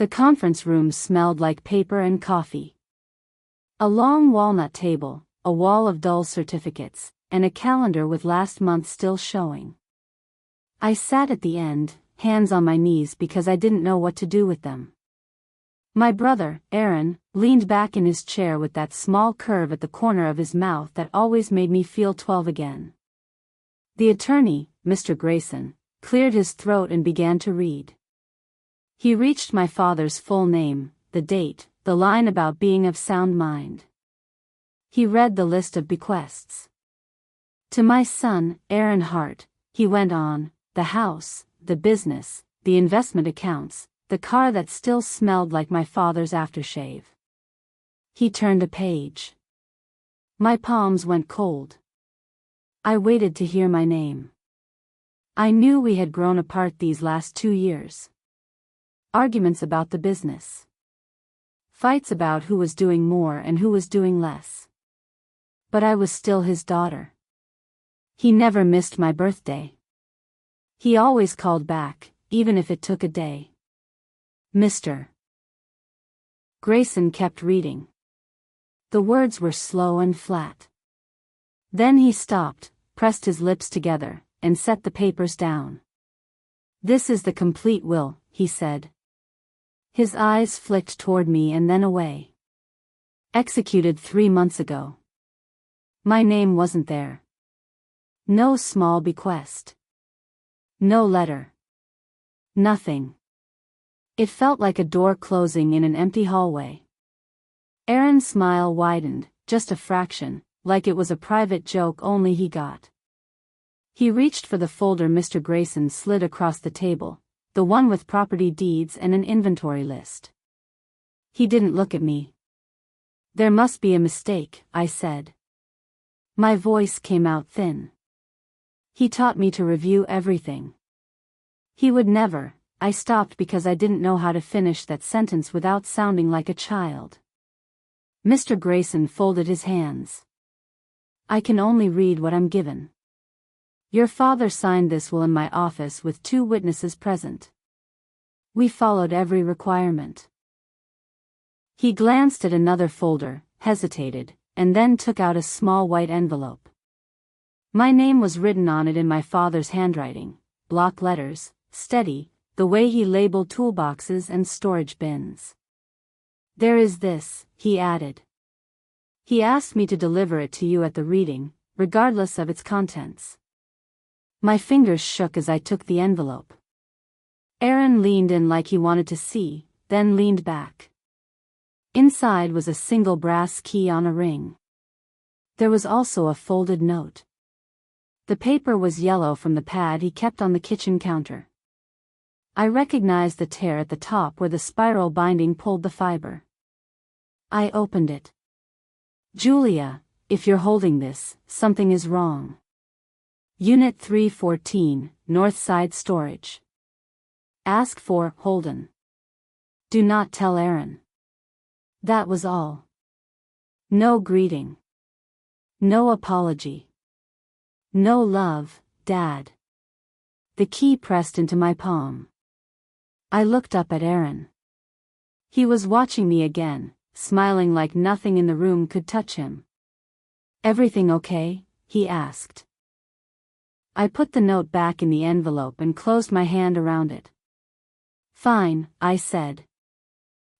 The conference room smelled like paper and coffee. A long walnut table, a wall of dull certificates, and a calendar with last month still showing. I sat at the end, hands on my knees because I didn't know what to do with them. My brother, Aaron, leaned back in his chair with that small curve at the corner of his mouth that always made me feel 12 again. The attorney, Mr. Grayson, cleared his throat and began to read. He reached my father's full name, the date, the line about being of sound mind. He read the list of bequests. To my son, Aaron Hart, he went on, the house, the business, the investment accounts, the car that still smelled like my father's aftershave. He turned a page. My palms went cold. I waited to hear my name. I knew we had grown apart these last 2 years. Arguments about the business. Fights about who was doing more and who was doing less. But I was still his daughter. He never missed my birthday. He always called back, even if it took a day. Mr. Grayson kept reading. The words were slow and flat. Then he stopped, pressed his lips together, and set the papers down. This is the complete will, he said. His eyes flicked toward me and then away. Executed 3 months ago. My name wasn't there. No small bequest. No letter. Nothing. It felt like a door closing in an empty hallway. Aaron's smile widened, just a fraction, like it was a private joke only he got. He reached for the folder Mr. Grayson slid across the table, the one with property deeds and an inventory list. He didn't look at me. There must be a mistake, I said. My voice came out thin. He taught me to review everything. He would never. I stopped because I didn't know how to finish that sentence without sounding like a child. Mr. Grayson folded his hands. I can only read what I'm given. Your father signed this will in my office with 2 witnesses present. We followed every requirement. He glanced at another folder, hesitated, and then took out a small white envelope. My name was written on it in my father's handwriting, block letters, steady, the way he labeled toolboxes and storage bins. There is this, he added. He asked me to deliver it to you at the reading, regardless of its contents. My fingers shook as I took the envelope. Aaron leaned in like he wanted to see, then leaned back. Inside was a single brass key on a ring. There was also a folded note. The paper was yellow from the pad he kept on the kitchen counter. I recognized the tear at the top where the spiral binding pulled the fiber. I opened it. Julia, if you're holding this, something is wrong. Unit 314, North Side Storage. Ask for Holden. Do not tell Aaron. That was all. No greeting. No apology. No love, Dad. The key pressed into my palm. I looked up at Aaron. He was watching me again, smiling like nothing in the room could touch him. Everything okay? He asked. I put the note back in the envelope and closed my hand around it. Fine, I said.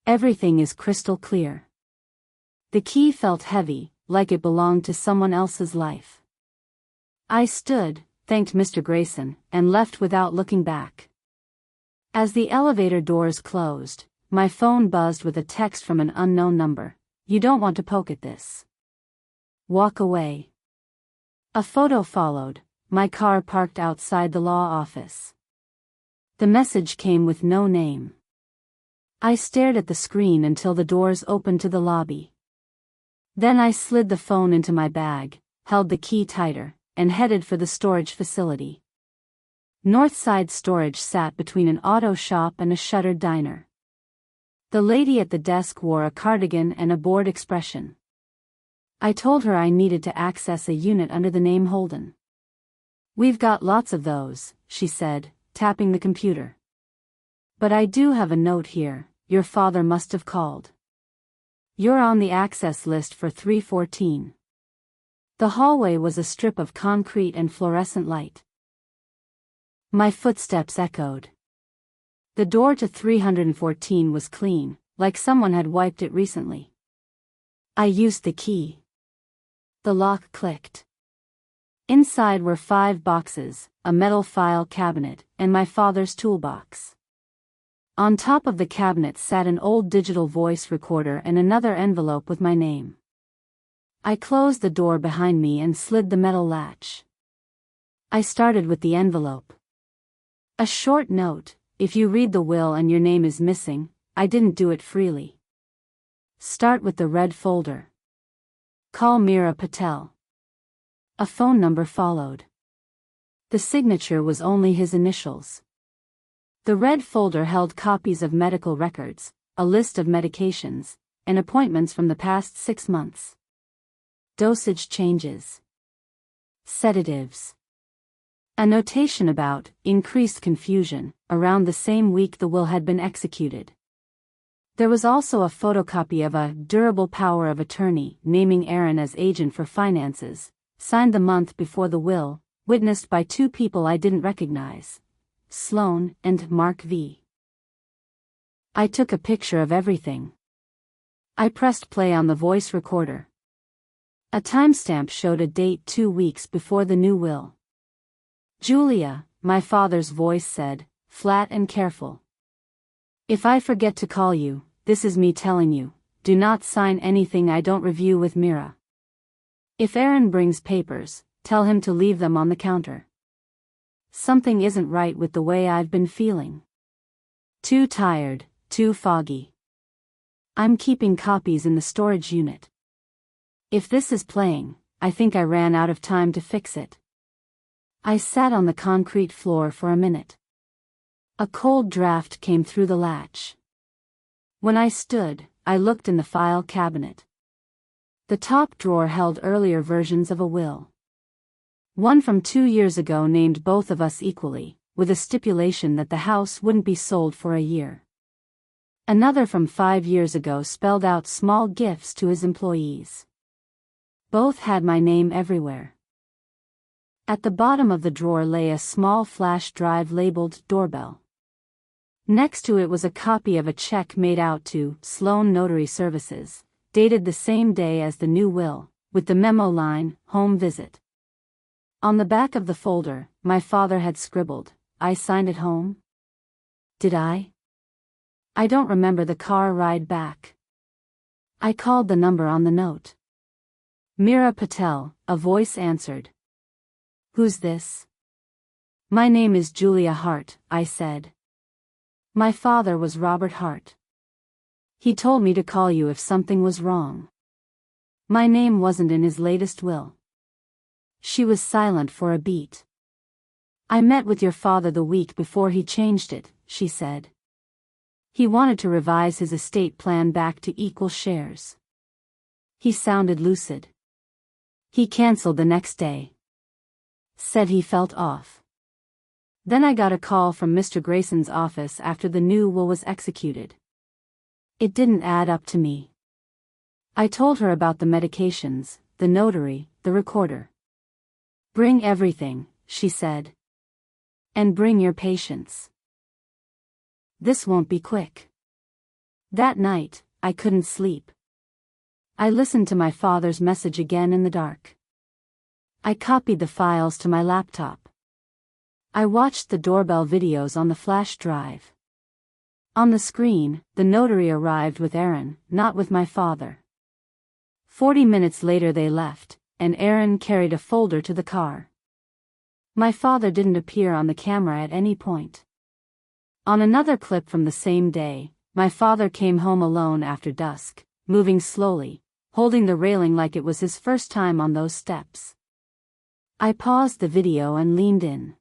Everything is crystal clear. The key felt heavy, like it belonged to someone else's life. I stood, thanked Mr. Grayson, and left without looking back. As the elevator doors closed, my phone buzzed with a text from an unknown number. You don't want to poke at this. Walk away. A photo followed, my car parked outside the law office. The message came with no name. I stared at the screen until the doors opened to the lobby. Then I slid the phone into my bag, held the key tighter, and headed for the storage facility. Northside Storage sat between an auto shop and a shuttered diner. The lady at the desk wore a cardigan and a bored expression. I told her I needed to access a unit under the name Holden. We've got lots of those, she said, tapping the computer. But I do have a note here, your father must have called. You're on the access list for 314. The hallway was a strip of concrete and fluorescent light. My footsteps echoed. The door to 314 was clean, like someone had wiped it recently. I used the key. The lock clicked. Inside were 5 boxes, a metal file cabinet, and my father's toolbox. On top of the cabinet sat an old digital voice recorder and another envelope with my name. I closed the door behind me and slid the metal latch. I started with the envelope. A short note: if you read the will and your name is missing, I didn't do it freely. Start with the red folder. Call Meera Patel. A phone number followed. The signature was only his initials. The red folder held copies of medical records, a list of medications, and appointments from the past 6 months. Dosage changes. Sedatives. A notation about increased confusion around the same week the will had been executed. There was also a photocopy of a durable power of attorney naming Aaron as agent for finances, signed the month before the will, witnessed by 2 people I didn't recognize, Sloan and Mark V. I took a picture of everything. I pressed play on the voice recorder. A timestamp showed a date 2 weeks before the new will. Julia, my father's voice said, flat and careful. If I forget to call you, this is me telling you, do not sign anything I don't review with Meera. If Aaron brings papers, tell him to leave them on the counter. Something isn't right with the way I've been feeling. Too tired, too foggy. I'm keeping copies in the storage unit. If this is playing, I think I ran out of time to fix it. I sat on the concrete floor for a minute. A cold draft came through the latch. When I stood, I looked in the file cabinet. The top drawer held earlier versions of a will. One from 2 years ago named both of us equally, with a stipulation that the house wouldn't be sold for a year. Another from 5 years ago spelled out small gifts to his employees. Both had my name everywhere. At the bottom of the drawer lay a small flash drive labeled doorbell. Next to it was a copy of a check made out to Sloan Notary Services, dated the same day as the new will, with the memo line, home visit. On the back of the folder, my father had scribbled, I signed it home? Did I? I don't remember the car ride back. I called the number on the note. Meera Patel, a voice answered. Who's this? My name is Julia Hart, I said. My father was Robert Hart. He told me to call you if something was wrong. My name wasn't in his latest will. She was silent for a beat. I met with your father the week before he changed it, she said. He wanted to revise his estate plan back to equal shares. He sounded lucid. He canceled the next day. Said he felt off. Then I got a call from Mr. Grayson's office after the new will was executed. It didn't add up to me. I told her about the medications, the notary, the recorder. Bring everything, she said. And bring your patience. This won't be quick. That night, I couldn't sleep. I listened to my father's message again in the dark. I copied the files to my laptop. I watched the doorbell videos on the flash drive. On the screen, the notary arrived with Aaron, not with my father. 40 minutes later they left, and Aaron carried a folder to the car. My father didn't appear on the camera at any point. On another clip from the same day, my father came home alone after dusk, moving slowly, holding the railing like it was his first time on those steps. I paused the video and leaned in.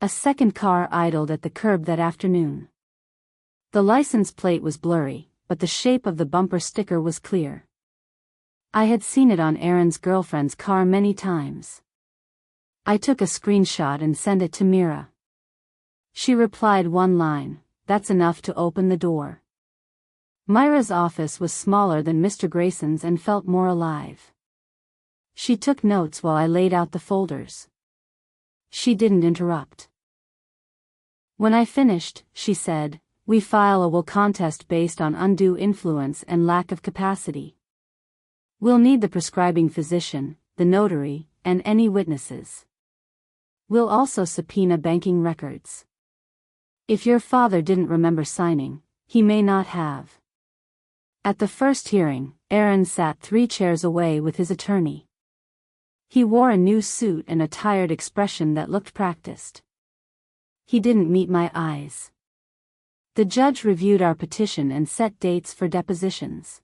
A second car idled at the curb that afternoon. The license plate was blurry, but the shape of the bumper sticker was clear. I had seen it on Aaron's girlfriend's car many times. I took a screenshot and sent it to Meera. She replied one line, "That's enough to open the door." Myra's office was smaller than Mr. Grayson's and felt more alive. She took notes while I laid out the folders. She didn't interrupt. When I finished, she said, "We file a will contest based on undue influence and lack of capacity. We'll need the prescribing physician, the notary, and any witnesses. We'll also subpoena banking records. If your father didn't remember signing, he may not have." At the first hearing, Aaron sat 3 chairs away with his attorney. He wore a new suit and a tired expression that looked practiced. He didn't meet my eyes. The judge reviewed our petition and set dates for depositions.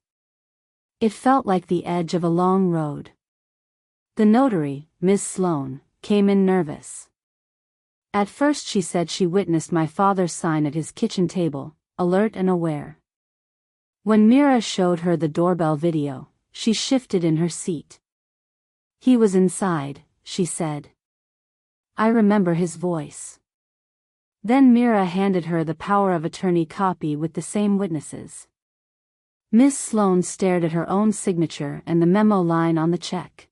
It felt like the edge of a long road. The notary, Ms. Sloan, came in nervous. At first she said she witnessed my father's sign at his kitchen table, alert and aware. When Mira showed her the doorbell video, she shifted in her seat. "He was inside," she said. "I remember his voice." Then Mira handed her the power of attorney copy with the same witnesses. Miss Sloan stared at her own signature and the memo line on the check.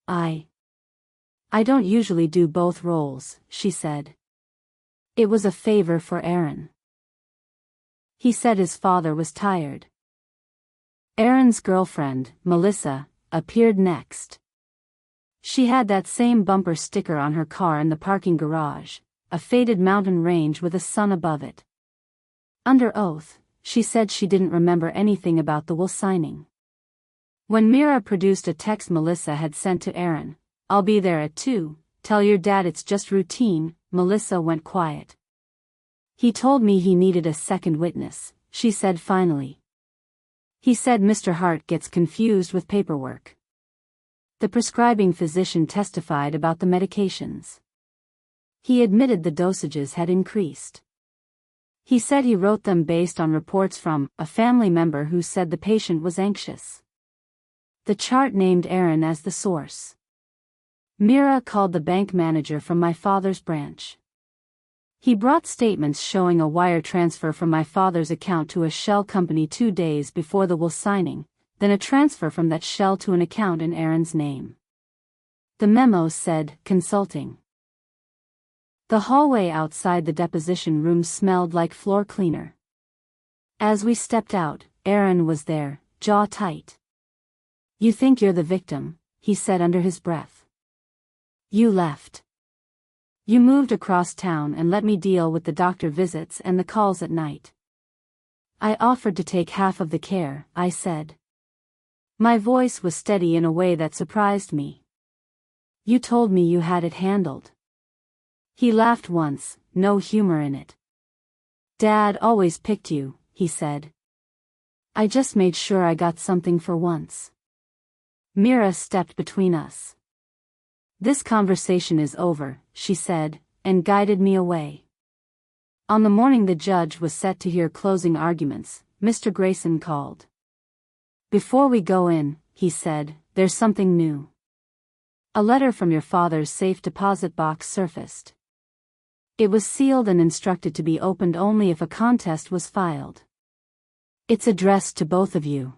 I don't usually do both roles," she said. "It was a favor for Aaron. He said his father was tired." Aaron's girlfriend, Melissa, appeared next. She had that same bumper sticker on her car in the parking garage, a faded mountain range with a sun above it. Under oath, she said she didn't remember anything about the will signing. When Mira produced a text Melissa had sent to Aaron, "I'll be there at 2, tell your dad it's just routine," Melissa went quiet. "He told me he needed a second witness," she said finally. "He said Mr. Hart gets confused with paperwork." The prescribing physician testified about the medications. He admitted the dosages had increased. He said he wrote them based on reports from a family member who said the patient was anxious. The chart named Aaron as the source. Mira called the bank manager from my father's branch. He brought statements showing a wire transfer from my father's account to a shell company 2 days before the will signing, then a transfer from that shell to an account in Aaron's name. The memo said, "Consulting." The hallway outside the deposition room smelled like floor cleaner. As we stepped out, Aaron was there, jaw tight. "You think you're the victim," he said under his breath. "You left. You moved across town and let me deal with the doctor visits and the calls at night." "I offered to take half of the care," I said. My voice was steady in a way that surprised me. "You told me you had it handled." He laughed once, no humor in it. "Dad always picked you," he said. "I just made sure I got something for once." Mira stepped between us. "This conversation is over," she said, and guided me away. On the morning the judge was set to hear closing arguments, Mr. Grayson called. "Before we go in," he said, "there's something new. A letter from your father's safe deposit box surfaced. It was sealed and instructed to be opened only if a contest was filed. It's addressed to both of you."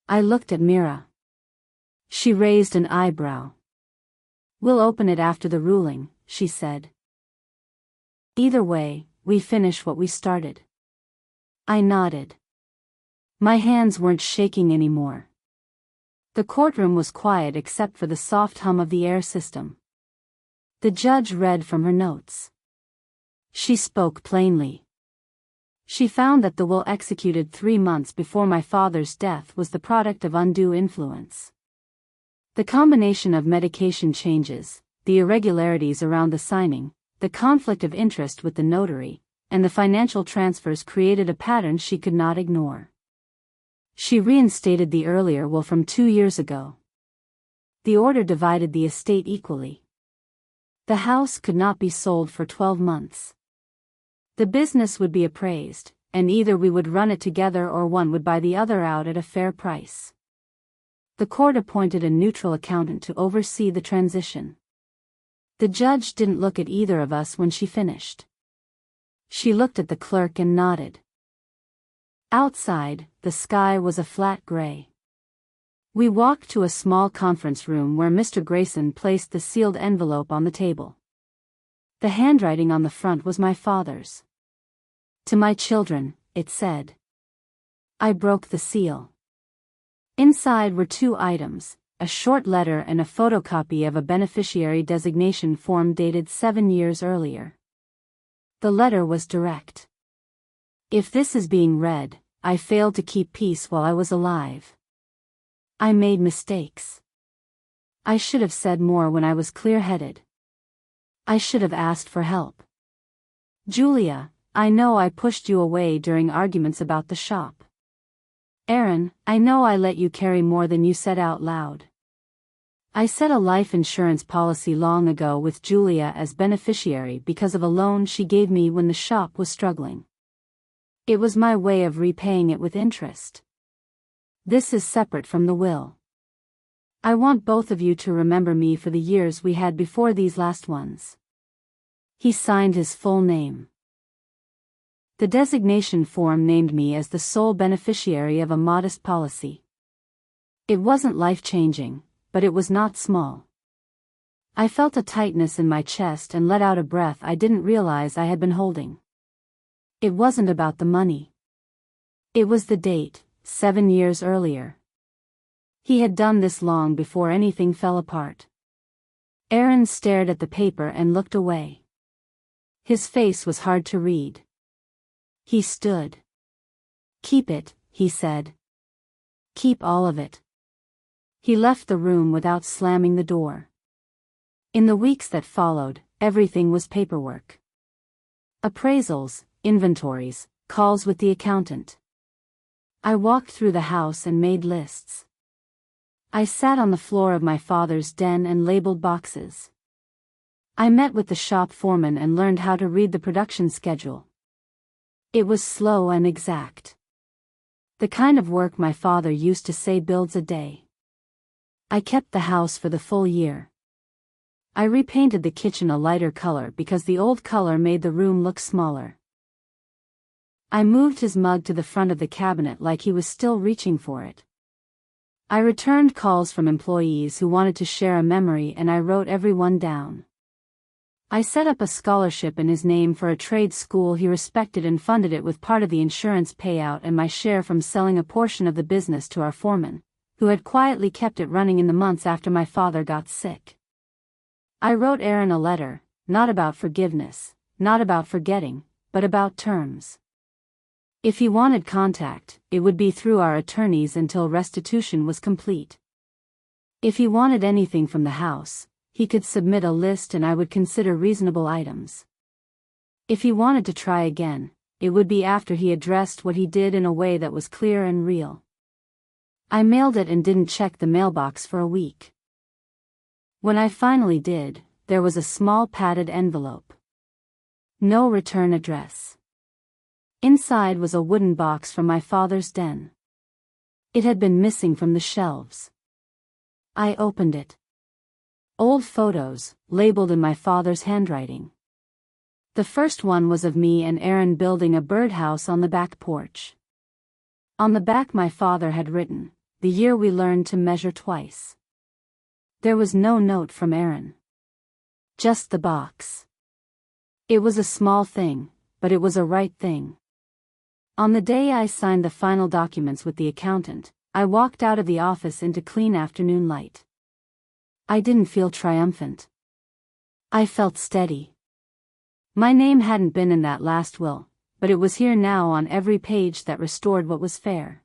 I looked at Mira. She raised an eyebrow. "We'll open it after the ruling," she said. "Either way, we finish what we started." I nodded. My hands weren't shaking anymore. The courtroom was quiet except for the soft hum of the air system. The judge read from her notes. She spoke plainly. She found that the will executed 3 months before my father's death was the product of undue influence. The combination of medication changes, the irregularities around the signing, the conflict of interest with the notary, and the financial transfers created a pattern she could not ignore. She reinstated the earlier will from 2 years ago. The order divided the estate equally. The house could not be sold for 12 months. The business would be appraised, and either we would run it together or one would buy the other out at a fair price. The court appointed a neutral accountant to oversee the transition. The judge didn't look at either of us when she finished. She looked at the clerk and nodded. Outside, the sky was a flat gray. We walked to a small conference room where Mr. Grayson placed the sealed envelope on the table. The handwriting on the front was my father's. "To my children," it said. I broke the seal. Inside were two items, a short letter and a photocopy of a beneficiary designation form dated 7 years earlier. The letter was direct. "If this is being read, I failed to keep peace while I was alive. I made mistakes. I should have said more when I was clear-headed. I should have asked for help. Julia, I know I pushed you away during arguments about the shop. Aaron, I know I let you carry more than you said out loud. I set a life insurance policy long ago with Julia as beneficiary because of a loan she gave me when the shop was struggling. It was my way of repaying it with interest. This is separate from the will. I want both of you to remember me for the years we had before these last ones." He signed his full name. The designation form named me as the sole beneficiary of a modest policy. It wasn't life-changing, but it was not small. I felt a tightness in my chest and let out a breath I didn't realize I had been holding. It wasn't about the money. It was the date, 7 years earlier. He had done this long before anything fell apart. Aaron stared at the paper and looked away. His face was hard to read. He stood. "Keep it," he said. "Keep all of it." He left the room without slamming the door. In the weeks that followed, everything was paperwork. Appraisals, inventories, calls with the accountant. I walked through the house and made lists. I sat on the floor of my father's den and labeled boxes. I met with the shop foreman and learned how to read the production schedule. It was slow and exact. The kind of work my father used to say builds a day. I kept the house for the full year. I repainted the kitchen a lighter color because the old color made the room look smaller. I moved his mug to the front of the cabinet like he was still reaching for it. I returned calls from employees who wanted to share a memory and I wrote everyone down. I set up a scholarship in his name for a trade school he respected and funded it with part of the insurance payout and my share from selling a portion of the business to our foreman, who had quietly kept it running in the months after my father got sick. I wrote Aaron a letter, not about forgiveness, not about forgetting, but about terms. If he wanted contact, it would be through our attorneys until restitution was complete. If he wanted anything from the house, he could submit a list and I would consider reasonable items. If he wanted to try again, it would be after he addressed what he did in a way that was clear and real. I mailed it and didn't check the mailbox for a week. When I finally did, there was a small padded envelope. No return address. Inside was a wooden box from my father's den. It had been missing from the shelves. I opened it. Old photos, labeled in my father's handwriting. The first one was of me and Aaron building a birdhouse on the back porch. On the back my father had written, "The year we learned to measure twice." There was no note from Aaron. Just the box. It was a small thing, but it was a right thing. On the day I signed the final documents with the accountant, I walked out of the office into clean afternoon light. I didn't feel triumphant. I felt steady. My name hadn't been in that last will, but it was here now on every page that restored what was fair.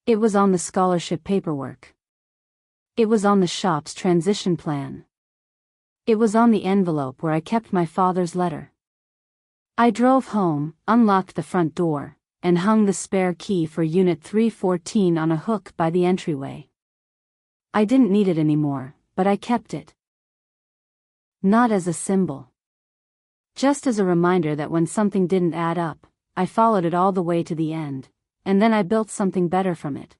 It was on the scholarship paperwork. It was on the shop's transition plan. It was on the envelope where I kept my father's letter. I drove home, unlocked the front door, and hung the spare key for Unit 314 on a hook by the entryway. I didn't need it anymore, but I kept it. Not as a symbol. Just as a reminder that when something didn't add up, I followed it all the way to the end, and then I built something better from it.